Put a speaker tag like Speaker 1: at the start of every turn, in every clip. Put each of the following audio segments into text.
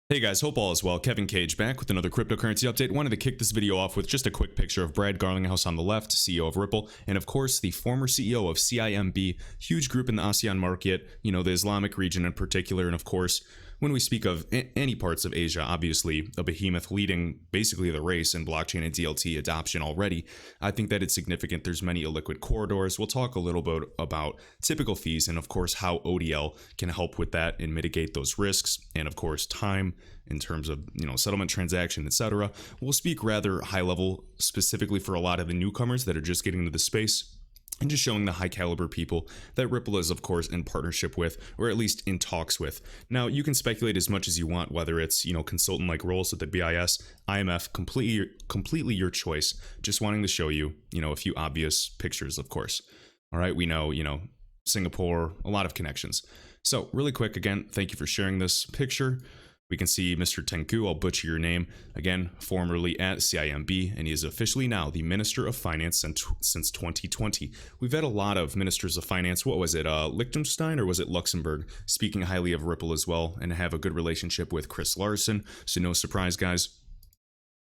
Speaker 1: Hey guys, hope all is well. Kevin Cage back with another cryptocurrency update. Wanted to kick this video off with just a quick picture of Brad Garlinghouse on the left, CEO of Ripple, and of course the former CEO of CIMB, huge group in the ASEAN market, the Islamic region in particular, and of course, when we speak of any parts of Asia, obviously a behemoth leading basically the race in blockchain and DLT adoption already. I think that it's significant. There's many illiquid corridors. We'll talk a little bit about typical fees and of course how ODL can help with that and mitigate those risks, and of course time in terms of settlement transaction, etc. We'll speak rather high level specifically for a lot of the newcomers that are just getting into the space, and just showing the high caliber people that Ripple is, of course, in partnership with, or at least in talks with. Now, you can speculate as much as you want, whether it's, consultant like roles at the BIS, IMF, completely your choice. Just wanting to show you, a few obvious pictures, of course. All right, we know, Singapore, a lot of connections. So really quick, again, thank you for sharing this picture. We can see Mr. Tengku, I'll butcher your name, again, formerly at CIMB, and he is officially now the Minister of Finance since 2020. We've had a lot of Ministers of Finance, what was it, Liechtenstein or was it Luxembourg, speaking highly of Ripple as well, and have a good relationship with Chris Larsen, so no surprise, guys.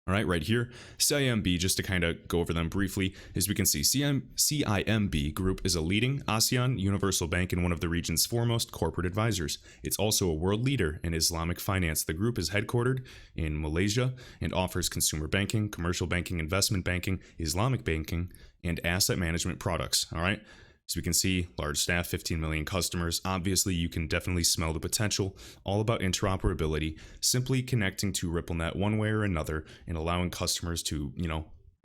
Speaker 1: All right, right here, CIMB, just to kind of go over them briefly, as we can see, CIMB Group is a leading ASEAN universal bank and one of the region's foremost corporate advisors. It's also a world leader in Islamic finance. The group is headquartered in Malaysia and offers consumer banking, commercial banking, investment banking, Islamic banking, and asset management products. All right. As we can see, large staff, 15 million customers. Obviously, you can definitely smell the potential. All about interoperability, simply connecting to RippleNet one way or another and allowing customers to,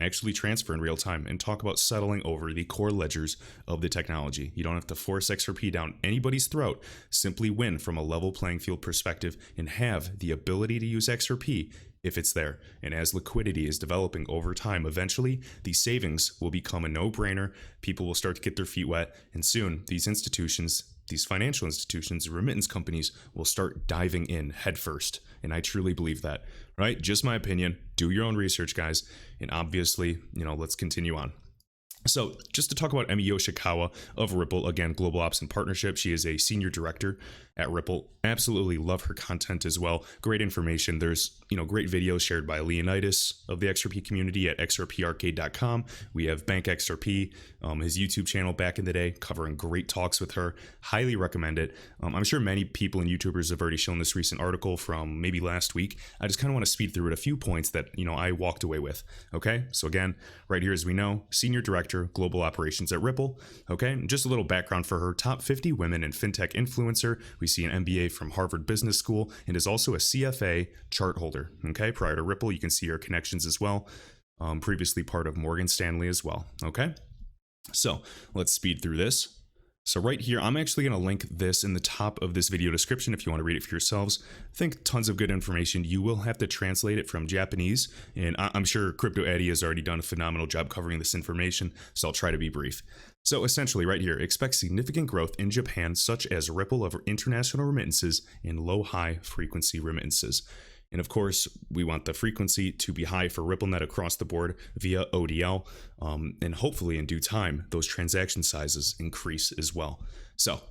Speaker 1: actually transfer in real time and talk about settling over the core ledgers of the technology. You don't have to force XRP down anybody's throat. Simply win from a level playing field perspective and have the ability to use XRP if it's there. And as liquidity is developing over time, eventually the savings will become a no-brainer. People will start to get their feet wet, and soon these institutions, these financial institutions, remittance companies will start diving in headfirst. And I truly believe that, right? Just my opinion. Do your own research, guys. And obviously, let's continue on. So just to talk about Emi Yoshikawa of Ripple, again, Global Ops and Partnership. She is a senior director at Ripple. Absolutely love her content as well. Great information. There's, great videos shared by Leonidas of the XRP community at XRParcade.com. We have Bank XRP, his YouTube channel back in the day, covering great talks with her. Highly recommend it. I'm sure many people and YouTubers have already shown this recent article from maybe last week. I just kind of want to speed through it. A few points that, I walked away with. Okay. So again, right here, as we know, senior director, global operations at Ripple. Okay, and just a little background for her: top 50 women in fintech influencer. We see an MBA from Harvard Business School and is also a CFA chart holder. Okay, prior to Ripple, you can see her connections as well. Previously part of Morgan Stanley as well. Okay, so let's speed through this. So right here, I'm actually going to link this in the top of this video description if you want to read it for yourselves. I think tons of good information. You will have to translate it from Japanese, and I'm sure Crypto Eddie has already done a phenomenal job covering this information, so I'll try to be brief. So essentially right here, expect significant growth in Japan, such as Ripple of international remittances and low-high frequency remittances. And of course, we want the frequency to be high for RippleNet across the board via ODL. And hopefully in due time, those transaction sizes increase as well. So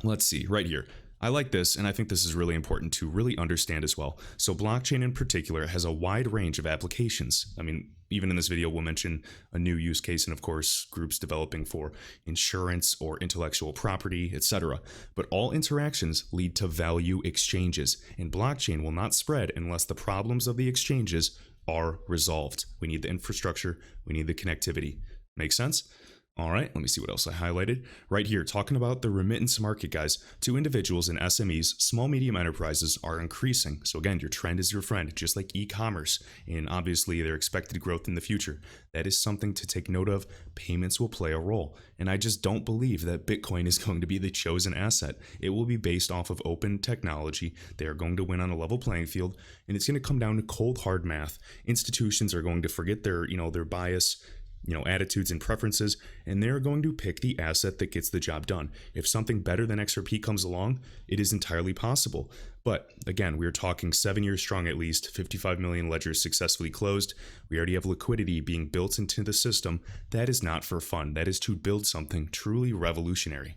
Speaker 1: let's see right here. I like this, and I think this is really important to really understand as well. So blockchain in particular has a wide range of applications. I mean, even in this video, we'll mention a new use case and of course, groups developing for insurance or intellectual property, etc. But all interactions lead to value exchanges, and blockchain will not spread unless the problems of the exchanges are resolved. We need the infrastructure, we need the connectivity. Make sense? All right, let me see what else I highlighted. Right here, talking about the remittance market, guys. To individuals and SMEs, small, medium enterprises are increasing. So again, your trend is your friend, just like e-commerce. And obviously, their expected growth in the future. That is something to take note of. Payments will play a role. And I just don't believe that Bitcoin is going to be the chosen asset. It will be based off of open technology. They are going to win on a level playing field. And it's going to come down to cold, hard math. Institutions are going to forget their bias, attitudes and preferences, and they're going to pick the asset that gets the job done. If something better than XRP comes along, it is entirely possible. But again, we're talking 7 years strong at least, 55 million ledgers successfully closed. We already have liquidity being built into the system. That is not for fun. That is to build something truly revolutionary.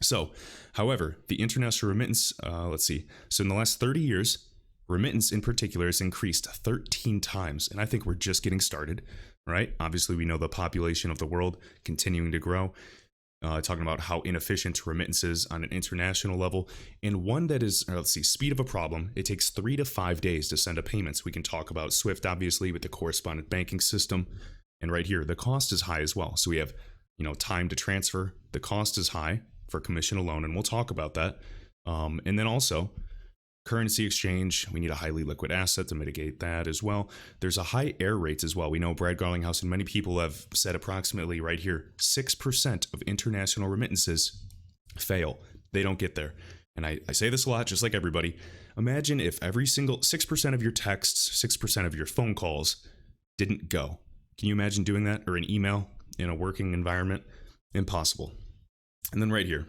Speaker 1: So, however, the international remittance, let's see. So in the last 30 years, Remittance in particular has increased 13 times, and I think we're just getting started, right? Obviously, we know the population of the world continuing to grow. Talking about how inefficient remittance is on an international level, and one that is, let's see, speed of a problem. It takes 3 to 5 days to send a payment. We can talk about SWIFT, obviously, with the correspondent banking system, and right here, the cost is high as well. So we have, time to transfer. The cost is high for commission alone, and we'll talk about that. And then also, currency exchange, we need a highly liquid asset to mitigate that as well. There's a high error rates as well. We know Brad Garlinghouse and many people have said approximately right here, 6% of international remittances fail. They don't get there. And I say this a lot, just like everybody. Imagine if every single 6% of your texts, 6% of your phone calls didn't go. Can you imagine doing that? Or an email in a working environment? Impossible. And then right here,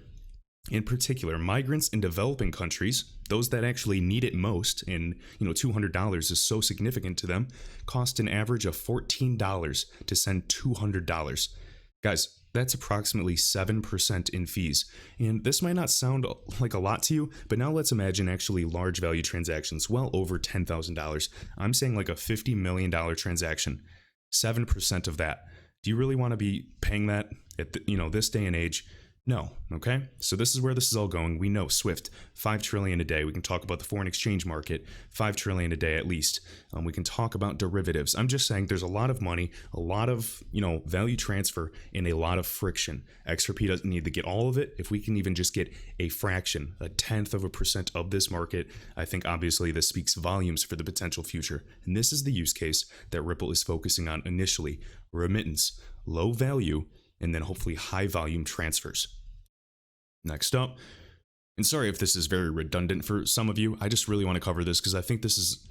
Speaker 1: in particular, migrants in developing countries, those that actually need it most, and $200 is so significant to them, cost an average of $14 to send $200. Guys, that's approximately 7% in fees. And this might not sound like a lot to you, but now let's imagine actually large value transactions, well over $10,000. I'm saying like a $50 million transaction, 7% of that. Do you really want to be paying that at this day and age? No. Okay. So this is where this is all going. We know SWIFT, 5 trillion a day. We can talk about the foreign exchange market, 5 trillion a day at least. We can talk about derivatives. I'm just saying there's a lot of money, a lot of, value transfer, and a lot of friction. XRP doesn't need to get all of it. If we can even just get a fraction, 0.1% of this market, I think obviously this speaks volumes for the potential future. And this is the use case that Ripple is focusing on initially. Remittance, low value, and then hopefully high volume transfers. Next up, and sorry if this is very redundant for some of you, I just really want to cover this because I think this is,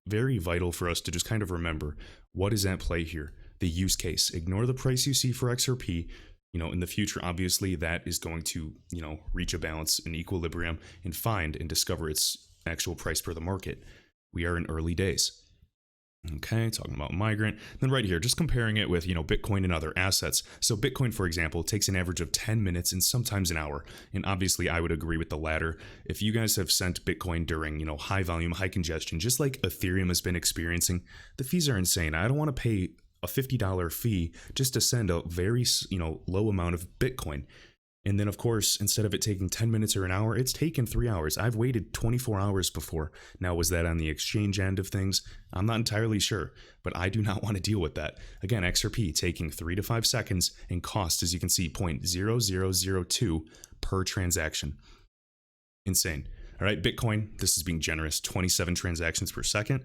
Speaker 1: very vital for us to just kind of remember what is at play here. The use case. Ignore the price you see for XRP. In the future, obviously that is going to, reach a balance, an equilibrium, and find and discover its actual price per the market. We are in early days. Okay, talking about migrant. Then right here, just comparing it with, Bitcoin and other assets. So Bitcoin, for example, takes an average of 10 minutes and sometimes an hour. And obviously, I would agree with the latter. If you guys have sent Bitcoin during, high volume, high congestion, just like Ethereum has been experiencing, the fees are insane. I don't want to pay a $50 fee just to send a very, low amount of Bitcoin. And then, of course, instead of it taking 10 minutes or an hour, it's taken 3 hours. I've waited 24 hours before. Now, was that on the exchange end of things? I'm not entirely sure, but I do not want to deal with that. Again, XRP taking 3 to 5 seconds and cost, as you can see, 0.0002 per transaction. Insane. All right, Bitcoin, this is being generous, 27 transactions per second.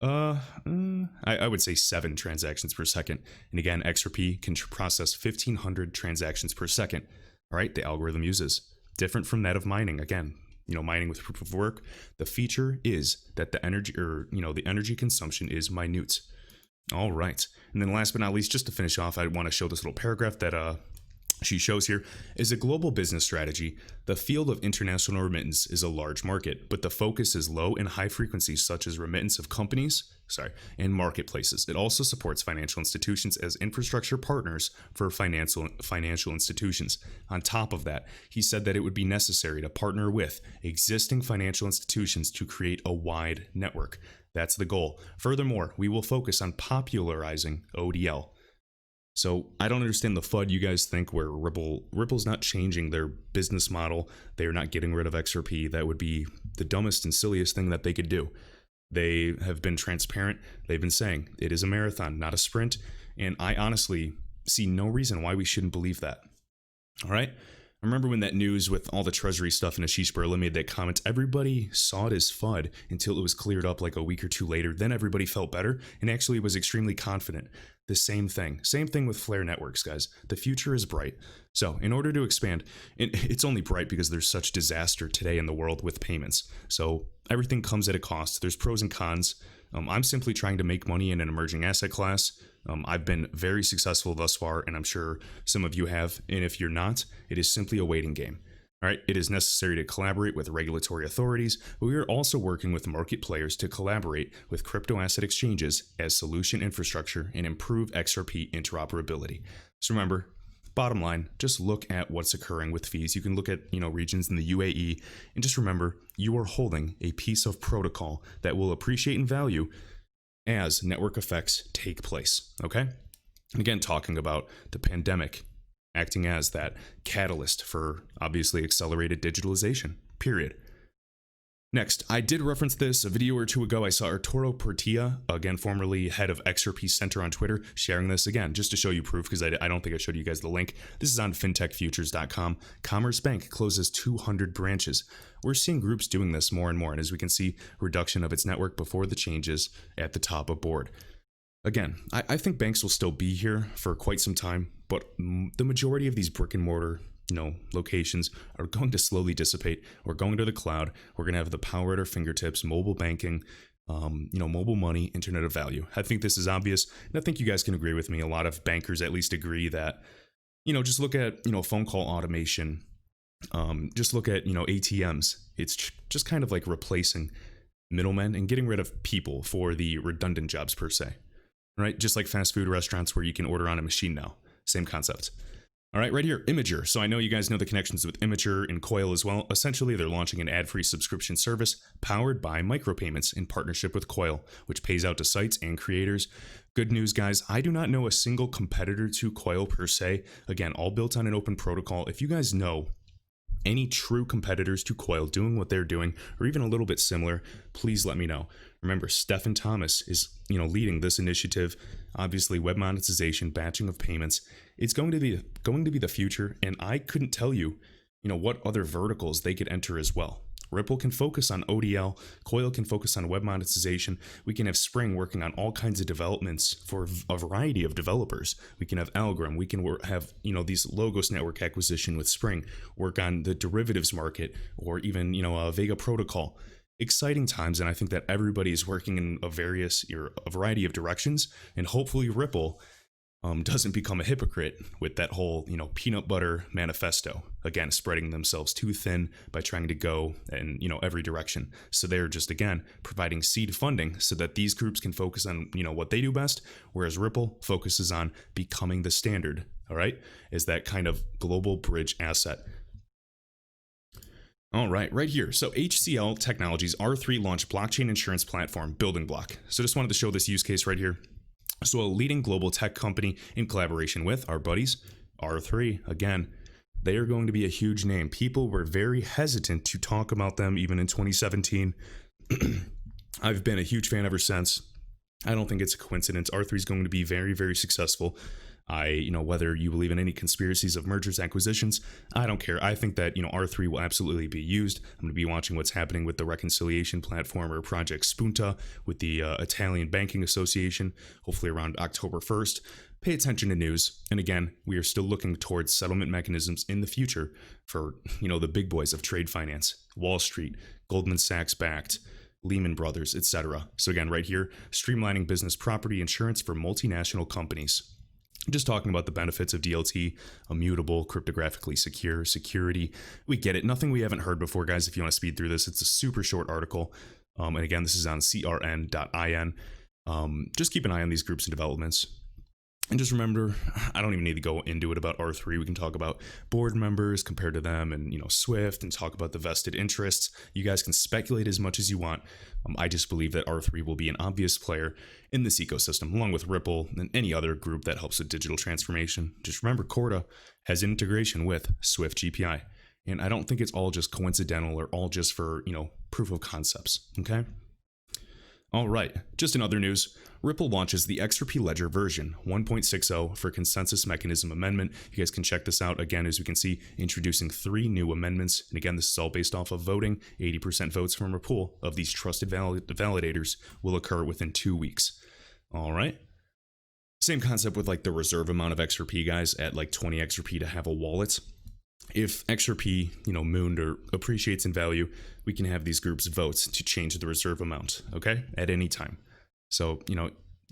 Speaker 1: I would say 7 transactions per second. And again, XRP can process 1,500 transactions per second. All right, the algorithm uses. Different from that of mining. Again, mining with proof of work. The feature is that the energy the energy consumption is minute. All right. And then last but not least, just to finish off, I want to show this little paragraph that she shows here. Is a global business strategy. The field of international remittance is a large market, but the focus is low and high frequencies such as remittance of companies, and marketplaces. It also supports financial institutions as infrastructure partners for financial institutions. On top of that, he said that it would be necessary to partner with existing financial institutions to create a wide network. That's the goal. Furthermore, we will focus on popularizing ODL. So I don't understand the FUD you guys think where Ripple's not changing their business model. They are not getting rid of XRP. That would be the dumbest and silliest thing that they could do. They have been transparent. They've been saying it is a marathon, not a sprint. And I honestly see no reason why we shouldn't believe that. All right. I remember when that news with all the treasury stuff and Ashish Burla made that comment, everybody saw it as FUD until it was cleared up like a week or two later. Then everybody felt better and actually was extremely confident. The same thing with Flare networks, guys. The future is bright. So in order to expand, it's only bright because there's such disaster today in the world with payments. So everything comes at a cost. There's pros and cons. I'm simply trying to make money in an emerging asset class. I've been very successful thus far, and I'm sure some of you have. And if you're not, it is simply a waiting game. All right, it is necessary to collaborate with regulatory authorities, but we are also working with market players to collaborate with crypto asset exchanges as solution infrastructure and improve XRP interoperability. So remember, bottom line, just look at what's occurring with fees. You can look at, regions in the UAE, and just remember, you are holding a piece of protocol that will appreciate in value as network effects take place, okay? And again, talking about the pandemic acting as that catalyst for obviously accelerated digitalization, period. Next, I did reference this a video or two ago. I saw Arturo Portilla, again, formerly head of XRP Center on Twitter, sharing this again, just to show you proof, because I don't think I showed you guys the link. This is on fintechfutures.com. Commerce Bank closes 200 branches. We're seeing groups doing this more and more, and as we can see, reduction of its network before the changes at the top of board. Again, I think banks will still be here for quite some time, but the majority of these brick and mortar locations are going to slowly dissipate. We're going to the cloud. We're going to have the power at our fingertips, mobile banking, mobile money, internet of value. I think this is obvious, and I think you guys can agree with me. A lot of bankers at least agree that, just look at, phone call automation. Just look at, ATMs. It's just kind of like replacing middlemen and getting rid of people for the redundant jobs per se, right? Just like fast food restaurants where you can order on a machine now. Same concept. All right, right here, Imager. So I know you guys know the connections with Imager and Coil as well. Essentially, they're launching an ad-free subscription service powered by micropayments in partnership with Coil, which pays out to sites and creators. Good news, guys. I do not know a single competitor to Coil per se. Again, all built on an open protocol. If you guys know any true competitors to Coil doing what they're doing, or even a little bit similar, please let me know. Remember, Stephen Thomas is, leading this initiative. Obviously, web monetization, batching of payments. It's going to be the future, and I couldn't tell you, what other verticals they could enter as well. Ripple can focus on ODL, Coil can focus on web monetization. We can have Spring working on all kinds of developments for a variety of developers. We can have Algorand, we can have, these Logos network acquisition with Spring, work on the derivatives market, or even, Vega protocol. Exciting times, and I think that everybody is working in a variety of directions, and hopefully Ripple doesn't become a hypocrite with that whole, peanut butter manifesto, again, spreading themselves too thin by trying to go in, every direction. So they're just, again, providing seed funding so that these groups can focus on, what they do best, whereas Ripple focuses on becoming the standard, all right, is that kind of global bridge asset. All right here. So HCL Technologies R3 launched blockchain insurance platform Building Block. So just wanted to show this use case right here. So a leading global tech company in collaboration with our buddies, R3, again, they are going to be a huge name. People were very hesitant to talk about them even in 2017. I've been a huge fan ever since. I don't think it's a coincidence. R3 is going to be very, very successful. Whether you believe in any conspiracies of mergers, acquisitions, I don't care. I think that, R3 will absolutely be used. I'm going to be watching what's happening with the reconciliation platform or Project Spunta with the Italian Banking Association, hopefully around October 1st. Pay attention to news. And again, we are still looking towards settlement mechanisms in the future for, the big boys of trade finance, Wall Street, Goldman Sachs backed, Lehman Brothers, etc. So again, right here, streamlining business property insurance for multinational companies. Just talking about the benefits of DLT, immutable, cryptographically secure, security. We get it. Nothing we haven't heard before, guys. If you want to speed through this, it's a super short article. And again, this is on crn.in. Just keep an eye on these groups and developments. And just remember, I don't even need to go into it about R3. We can talk about board members compared to them and, Swift, and talk about the vested interests. You guys can speculate as much as you want. I just believe that R3 will be an obvious player in this ecosystem, along with Ripple and any other group that helps with digital transformation. Just remember, Corda has integration with Swift GPI. And I don't think it's all just coincidental or all just for, proof of concepts, okay? All right, just in other news, Ripple launches the XRP Ledger version 1.60 for consensus mechanism amendment. You guys can check this out. Again, as we can see, introducing 3 new amendments. And again, this is all based off of voting. 80% votes from a pool of these trusted validators will occur within 2 weeks. All right. Same concept with like the reserve amount of XRP, guys, at like 20 XRP to have a wallet. If XRP, mooned or appreciates in value, we can have these groups vote to change the reserve amount, okay, at any time. So,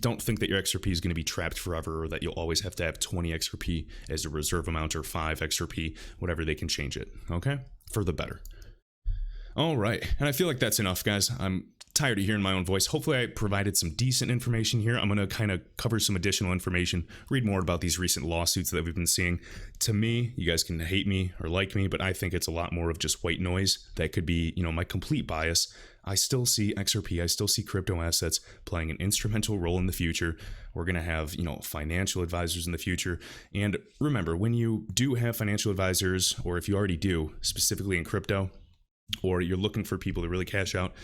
Speaker 1: don't think that your XRP is going to be trapped forever, or that you'll always have to have 20 XRP as a reserve amount or 5 XRP, whatever, they can change it, okay, for the better. All right, and I feel like that's enough, guys. I'm tired of hearing my own voice. Hopefully I provided some decent information here. I'm going to kind of cover some additional information, read more about these recent lawsuits that we've been seeing. To me, you guys can hate me or like me, but I think it's a lot more of just white noise that could be, my complete bias. I still see XRP, I still see crypto assets playing an instrumental role in the future. We're going to have, financial advisors in the future. And remember, when you do have financial advisors, or if you already do, specifically in crypto, or you're looking for people to really cash out,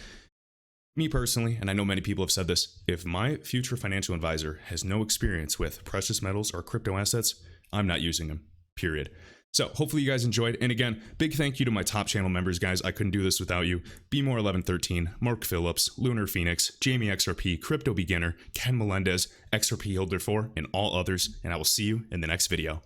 Speaker 1: me personally, and I know many people have said this, if my future financial advisor has no experience with precious metals or crypto assets, I'm not using them, period. So hopefully you guys enjoyed. And again, big thank you to my top channel members, guys. I couldn't do this without you. Bmore1113, Mark Phillips, Lunar Phoenix, Jamie XRP, Crypto Beginner, Ken Melendez, XRP Holder 4, and all others. And I will see you in the next video.